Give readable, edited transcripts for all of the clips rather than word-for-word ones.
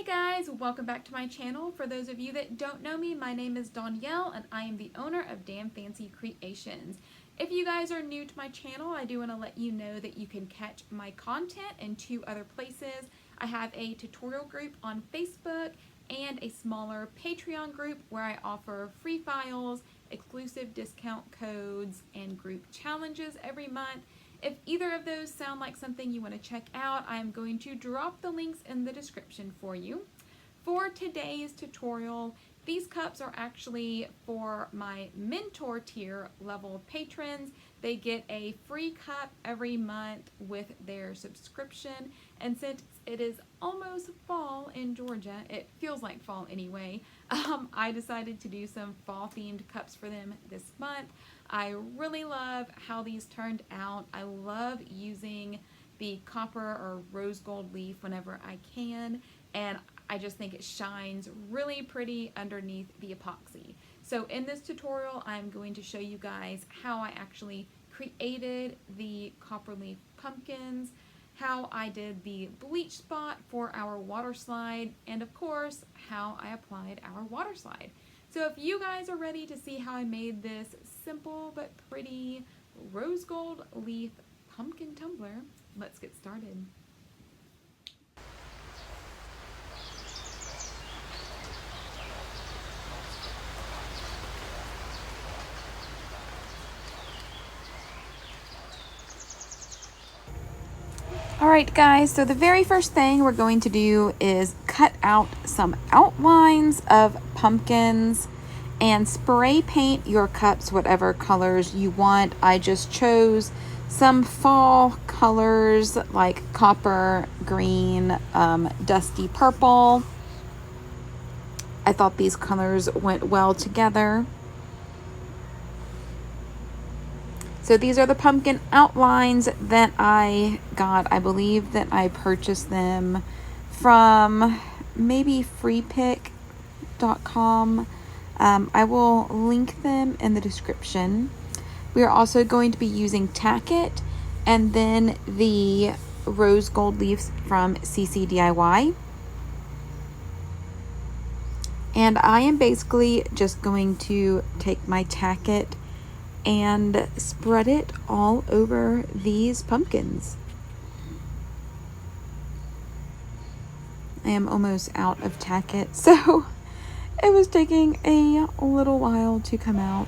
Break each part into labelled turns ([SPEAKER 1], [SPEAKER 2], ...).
[SPEAKER 1] Guys, welcome back to my channel. For those of you that don't know me, my name is Danielle and I am the owner of Damn Fancy Creations. If you guys are new to my channel, I do want to let you know that you can catch my content in two other places. I have a tutorial group on Facebook and a smaller Patreon group where I offer free files, exclusive discount codes, and group challenges every month. If either of those sound like something you want to check out, I am going to drop the links in the description for you. For today's tutorial, these cups are actually for my mentor tier level patrons. They get a free cup every month with their subscription, and since it is almost fall in Georgia, it feels like fall anyway, I decided to do some fall themed cups for them this month. I really love how these turned out. I love using the copper or rose gold leaf whenever I can, and I just think it shines really pretty underneath the epoxy. So in this tutorial, I'm going to show you guys how I actually created the copper leaf pumpkins, how I did the bleach spot for our water slide, and of course, how I applied our water slide. So if you guys are ready to see how I made this simple but pretty rose gold leaf pumpkin tumbler, let's get started. Alright guys, so the very first thing we're going to do is cut out some outlines of pumpkins and spray paint your cups whatever colors you want. I just chose some fall colors like copper, green, dusty purple. I thought these colors went well together. So these are the pumpkin outlines that I got. I believe that I purchased them from maybe freepick.com. I will link them in the description. We are also going to be using Tacket and then the rose gold leaves from CCDIY. And I am basically just going to take my Tacket and spread it all over these pumpkins. I am almost out of Tacket, so it was taking a little while to come out.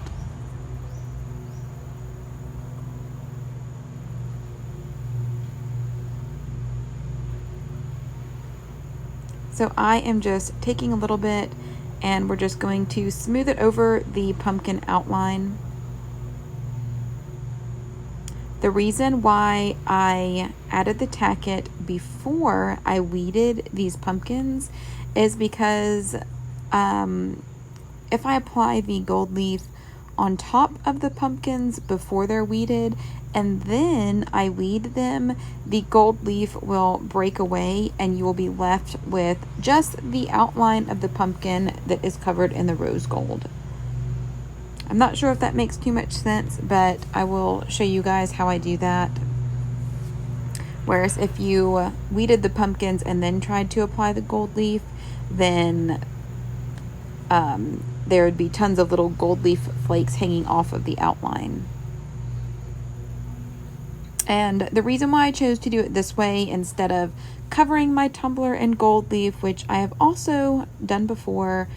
[SPEAKER 1] So I am just taking a little bit and we're just going to smooth it over the pumpkin outline. The reason why I added the Tacket before I weeded these pumpkins is because if I apply the gold leaf on top of the pumpkins before they're weeded and then I weed them, the gold leaf will break away and you will be left with just the outline of the pumpkin that is covered in the rose gold. I'm not sure if that makes too much sense, but I will show you guys how I do that. Whereas if you weeded the pumpkins and then tried to apply the gold leaf, then there would be tons of little gold leaf flakes hanging off of the outline. And the reason why I chose to do it this way instead of covering my tumbler in gold leaf, which I have also done before,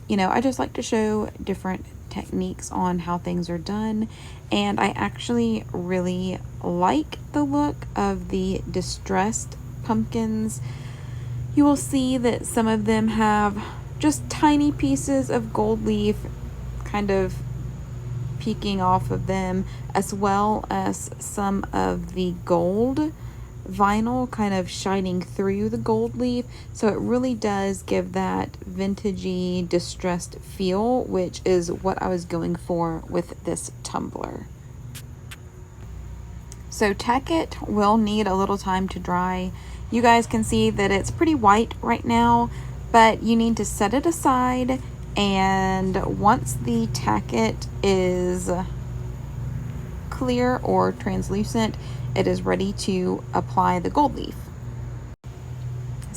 [SPEAKER 1] you know, I just like to show different techniques on how things are done. And I actually really like the look of the distressed pumpkins. You will see that some of them have just tiny pieces of gold leaf kind of peeking off of them, as well as some of the gold vinyl kind of shining through the gold leaf. So it really does give that vintagey distressed feel, which is what I was going for with this tumbler. So Tacket will need a little time to dry. You guys can see that it's pretty white right now, but you need to set it aside, and once the Tacket is clear or translucent, it is ready to apply the gold leaf.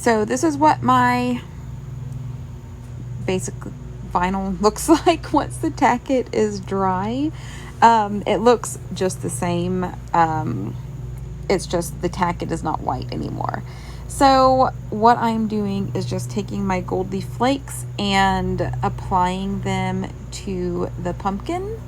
[SPEAKER 1] So this is what my basic vinyl looks like once the Tacket is dry. It looks just the same. It's just the Tacket is not white anymore. So what I'm doing is just taking my gold leaf flakes and applying them to the pumpkin.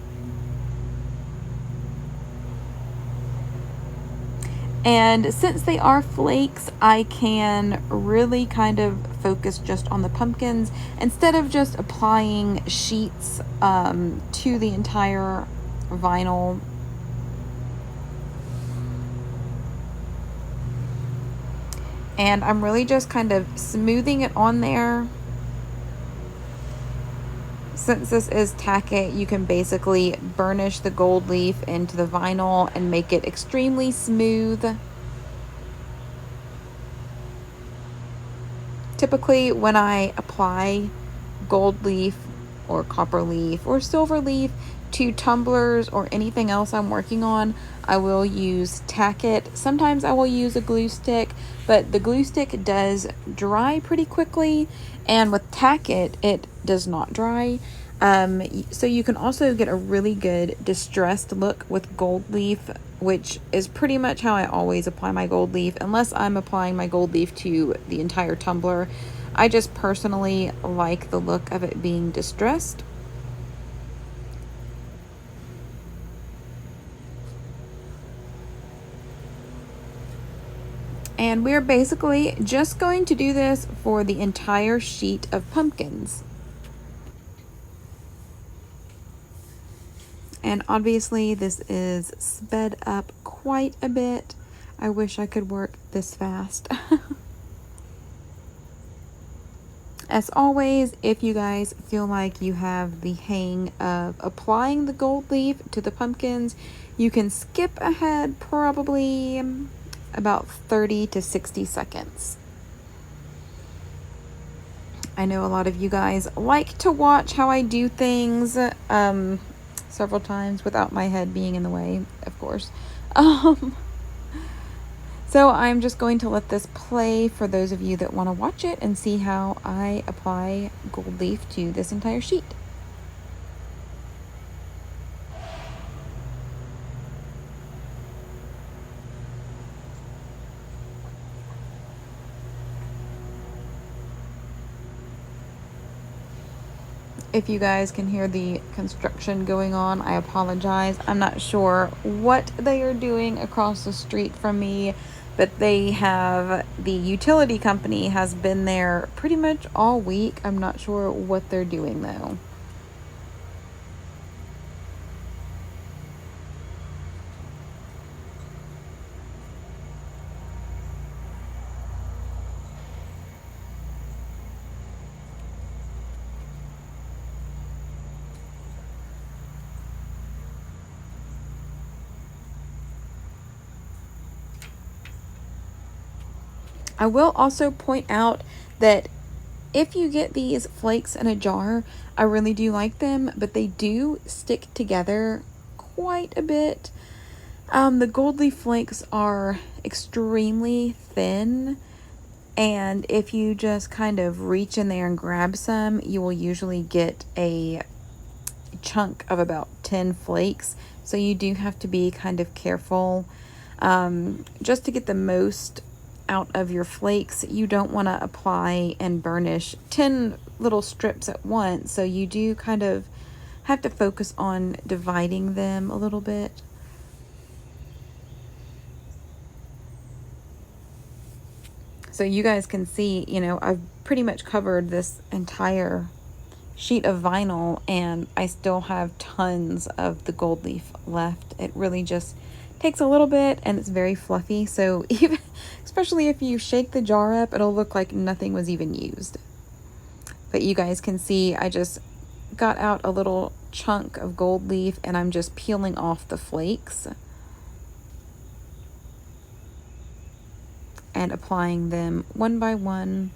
[SPEAKER 1] And since they are flakes, I can really kind of focus just on the pumpkins instead of just applying sheets to the entire vinyl. And I'm really just kind of smoothing it on there. Since this is Tacket, you can basically burnish the gold leaf into the vinyl and make it extremely smooth. Typically, when I apply gold leaf or copper leaf or silver leaf to tumblers or anything else I'm working on, I will use Tacket. Sometimes I will use a glue stick, but the glue stick does dry pretty quickly, and with Tacket, it does not dry. So you can also get a really good distressed look with gold leaf, which is pretty much how I always apply my gold leaf, unless I'm applying my gold leaf to the entire tumbler. I just personally like the look of it being distressed. And we're basically just going to do this for the entire sheet of pumpkins. And obviously this is sped up quite a bit. I wish I could work this fast. As always, if you guys feel like you have the hang of applying the gold leaf to the pumpkins, you can skip ahead probably about 30 to 60 seconds. I know a lot of you guys like to watch how I do things several times without my head being in the way, of course. So I'm just going to let this play for those of you that want to watch it and see how I apply gold leaf to this entire sheet. If you guys can hear the construction going on, I apologize. I'm not sure what they are doing across the street from me, but the utility company has been there pretty much all week. I'm not sure what they're doing though. I will also point out that if you get these flakes in a jar, I really do like them, but they do stick together quite a bit. The gold leaf flakes are extremely thin, and if you just kind of reach in there and grab some, you will usually get a chunk of about 10 flakes. So you do have to be kind of careful just to get the most out of your flakes. You don't want to apply and burnish 10 little strips at once, so you do kind of have to focus on dividing them a little bit. So you guys can see, you know, I've pretty much covered this entire sheet of vinyl and I still have tons of the gold leaf left. It really just takes a little bit and it's very fluffy, so even especially if you shake the jar up, it'll look like nothing was even used. But you guys can see I just got out a little chunk of gold leaf and I'm just peeling off the flakes and applying them one by one.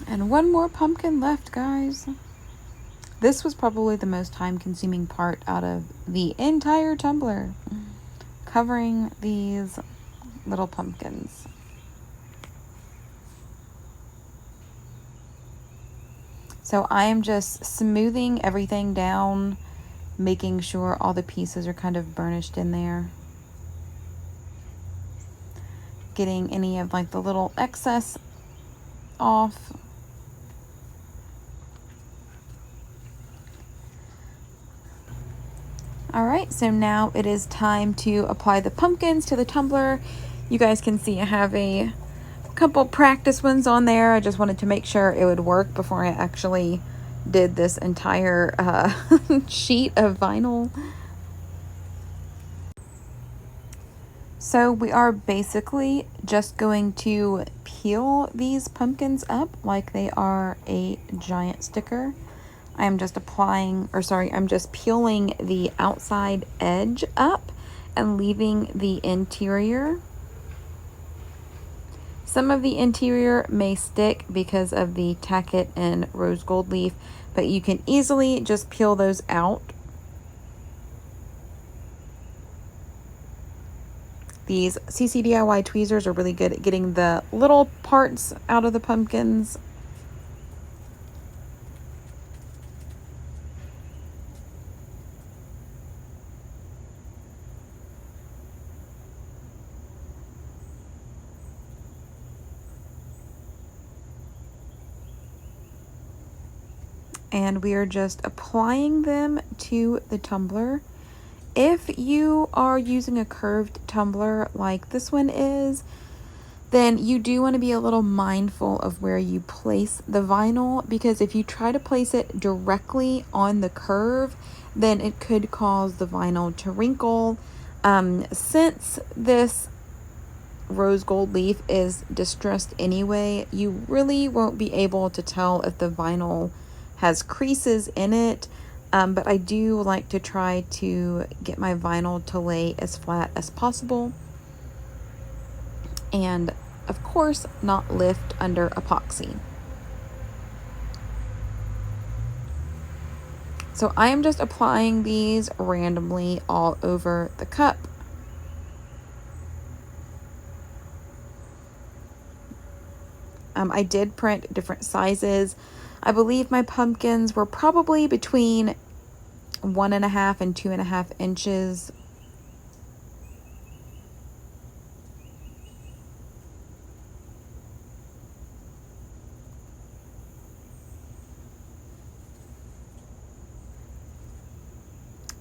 [SPEAKER 1] And one more pumpkin left, guys. This was probably the most time-consuming part out of the entire tumbler, covering these little pumpkins. So I am just smoothing everything down, making sure all the pieces are kind of burnished in there. Getting any of like the little excess off. Alright, so now it is time to apply the pumpkins to the tumbler. You guys can see I have a couple practice ones on there. I just wanted to make sure it would work before I actually did this entire sheet of vinyl. So we are basically just going to peel these pumpkins up like they are a giant sticker. I'm just I'm just peeling the outside edge up and leaving the interior. Some of the interior may stick because of the Tacket and rose gold leaf, but you can easily just peel those out. These CCDIY tweezers are really good at getting the little parts out of the pumpkins. And we are just applying them to the tumbler. If you are using a curved tumbler like this one is, then you do want to be a little mindful of where you place the vinyl, because if you try to place it directly on the curve, then it could cause the vinyl to wrinkle. Since this rose gold leaf is distressed anyway, you really won't be able to tell if the vinyl has creases in it. But I do like to try to get my vinyl to lay as flat as possible. And of course, not lift under epoxy. So I am just applying these randomly all over the cup. I did print different sizes. I believe my pumpkins were probably between 1.5 and 2.5 inches.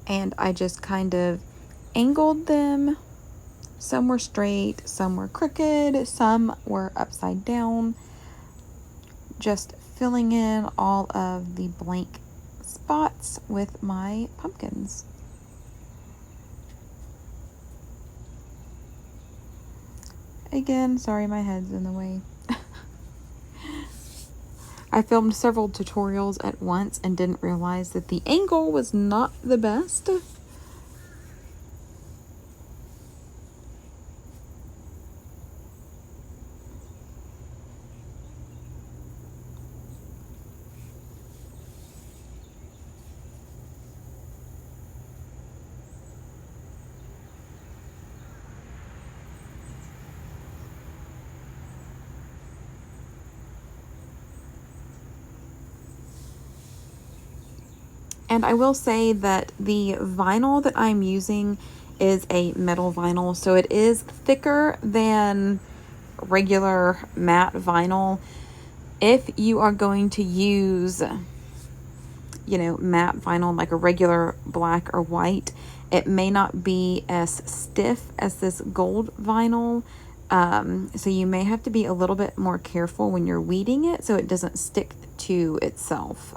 [SPEAKER 1] And I just kind of angled them. Some were straight, some were crooked, some were upside down. Just filling in all of the blank spots with my pumpkins. Again, sorry my head's in the way. I filmed several tutorials at once and didn't realize that the angle was not the best. And I will say that the vinyl that I'm using is a metal vinyl, so it is thicker than regular matte vinyl. If you are going to use, matte vinyl like a regular black or white, it may not be as stiff as this gold vinyl. So you may have to be a little bit more careful when you're weeding it so it doesn't stick to itself.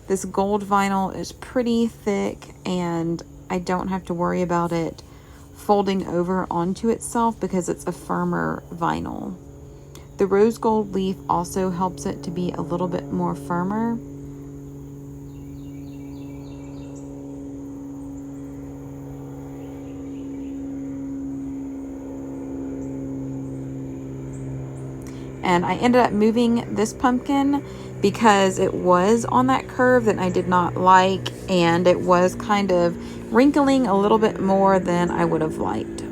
[SPEAKER 1] This gold vinyl is pretty thick and I don't have to worry about it folding over onto itself because it's a firmer vinyl. The rose gold leaf also helps it to be a little bit more firmer. And I ended up moving this pumpkin because it was on that curve that I did not like, and it was kind of wrinkling a little bit more than I would have liked.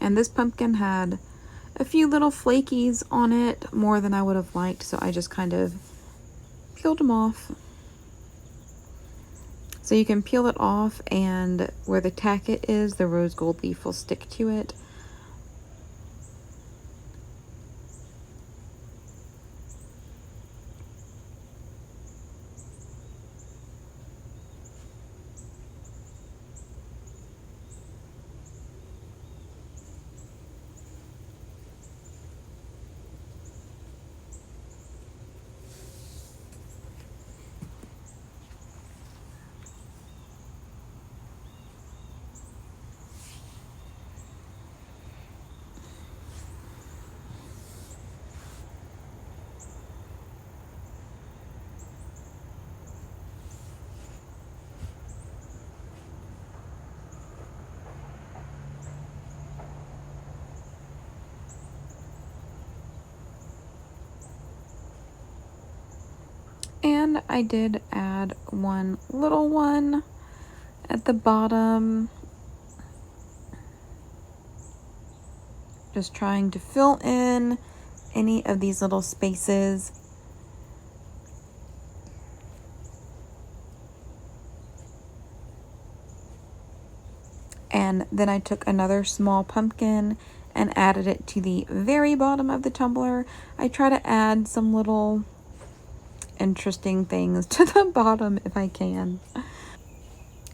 [SPEAKER 1] And this pumpkin had a few little flakies on it, more than I would have liked, so I just kind of peeled them off. So you can peel it off, and where the tacket is, the rose gold leaf will stick to it. And I did add one little one at the bottom, just trying to fill in any of these little spaces. And then I took another small pumpkin and added it to the very bottom of the tumbler. I try to add some little interesting things to the bottom if I can.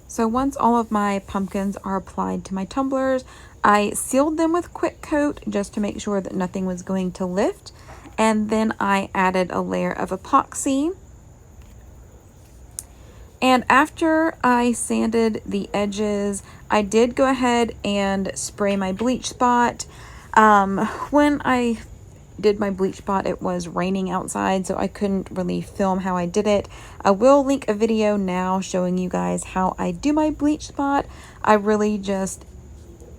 [SPEAKER 1] So once all of my pumpkins are applied to my tumblers, I sealed them with quick coat just to make sure that nothing was going to lift. And then I added a layer of epoxy. And after I sanded the edges, I did go ahead and spray my bleach spot. When I did my bleach spot, it was raining outside, so I couldn't really film how I did it. I will link a video now showing you guys how I do my bleach spot. I really just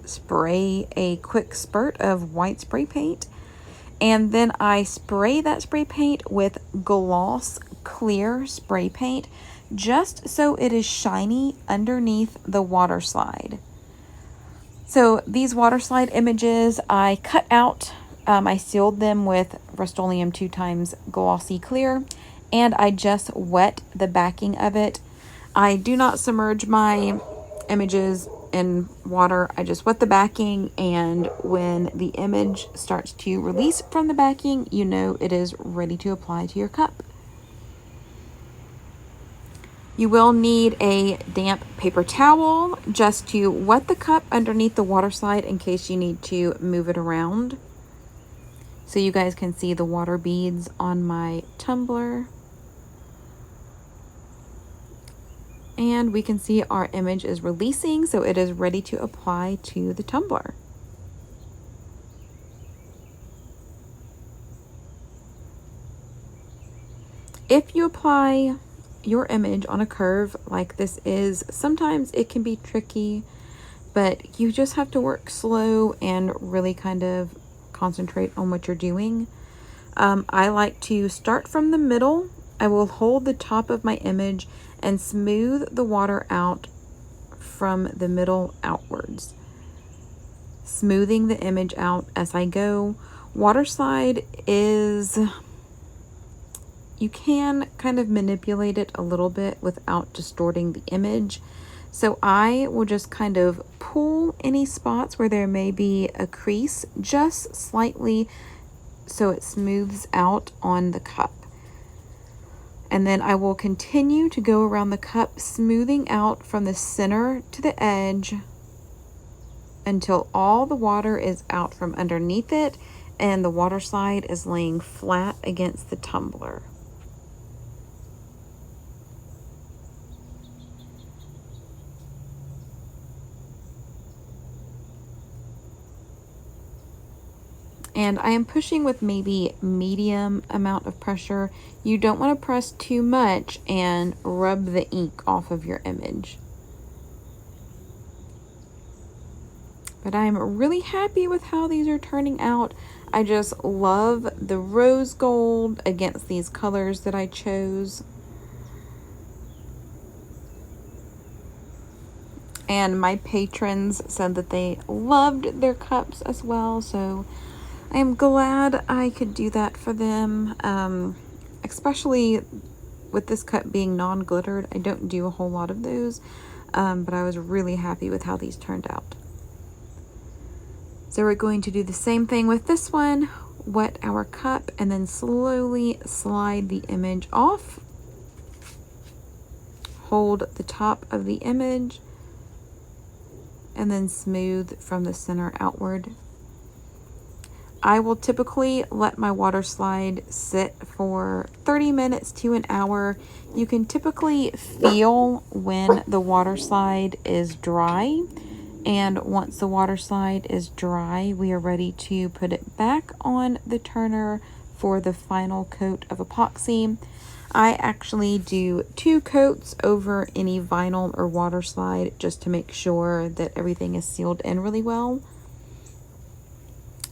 [SPEAKER 1] spray a quick spurt of white spray paint, and then I spray that spray paint with gloss clear spray paint just so it is shiny underneath the water slide. So these water slide images I cut out. I sealed them with Rustoleum 2x glossy clear, and I just wet the backing of it. I do not submerge my images in water. I just wet the backing, and when the image starts to release from the backing, you know it is ready to apply to your cup. You will need a damp paper towel just to wet the cup underneath the water slide in case you need to move it around. So you guys can see the water beads on my tumbler. And we can see our image is releasing, so it is ready to apply to the tumbler. If you apply your image on a curve like this is, sometimes it can be tricky, but you just have to work slow and really kind of concentrate on what you're doing. I like to start from the middle. I will hold the top of my image and smooth the water out from the middle outwards, smoothing the image out as I go. Water slide is, you can kind of manipulate it a little bit without distorting the image. So I will just kind of pull any spots where there may be a crease just slightly so it smooths out on the cup. And then I will continue to go around the cup, smoothing out from the center to the edge until all the water is out from underneath it and the water slide is laying flat against the tumbler. And I am pushing with maybe medium amount of pressure. You don't want to press too much and rub the ink off of your image. But I'm really happy with how these are turning out. I just love the rose gold against these colors that I chose. And my patrons said that they loved their cups as well, so I am glad I could do that for them, especially with this cup being non-glittered. I don't do a whole lot of those, but I was really happy with how these turned out. So we're going to do the same thing with this one, wet our cup, and then slowly slide the image off. Hold the top of the image, and then smooth from the center outward. I will typically let my water slide sit for 30 minutes to an hour. You can typically feel when the water slide is dry. And once the water slide is dry, we are ready to put it back on the turner for the final coat of epoxy. I actually do 2 coats over any vinyl or water slide just to make sure that everything is sealed in really well.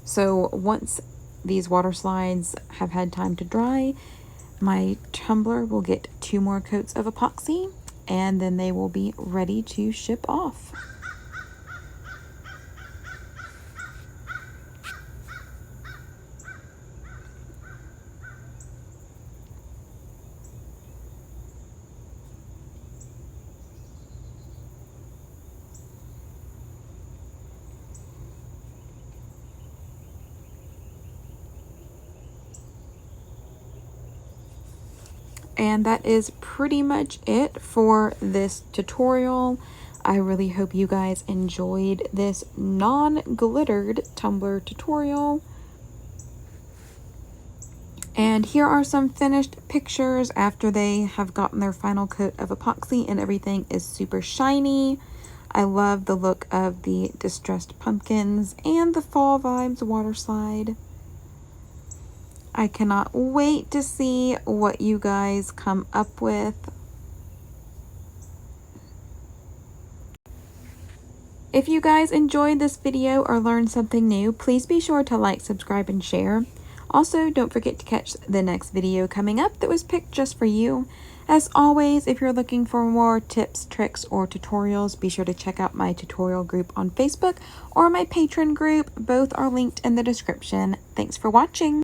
[SPEAKER 1] So once these water slides have had time to dry, my tumbler will get 2 more coats of epoxy, and then they will be ready to ship off. And that is pretty much it for this tutorial. I really hope you guys enjoyed this non-glittered tumbler tutorial. And here are some finished pictures after they have gotten their final coat of epoxy and everything is super shiny. I love the look of the distressed pumpkins and the fall vibes water slide. I cannot wait to see what you guys come up with. If you guys enjoyed this video or learned something new, please be sure to like, subscribe, and share. Also, don't forget to catch the next video coming up that was picked just for you. As always, if you're looking for more tips, tricks, or tutorials, be sure to check out my tutorial group on Facebook or my patron group. Both are linked in the description. Thanks for watching.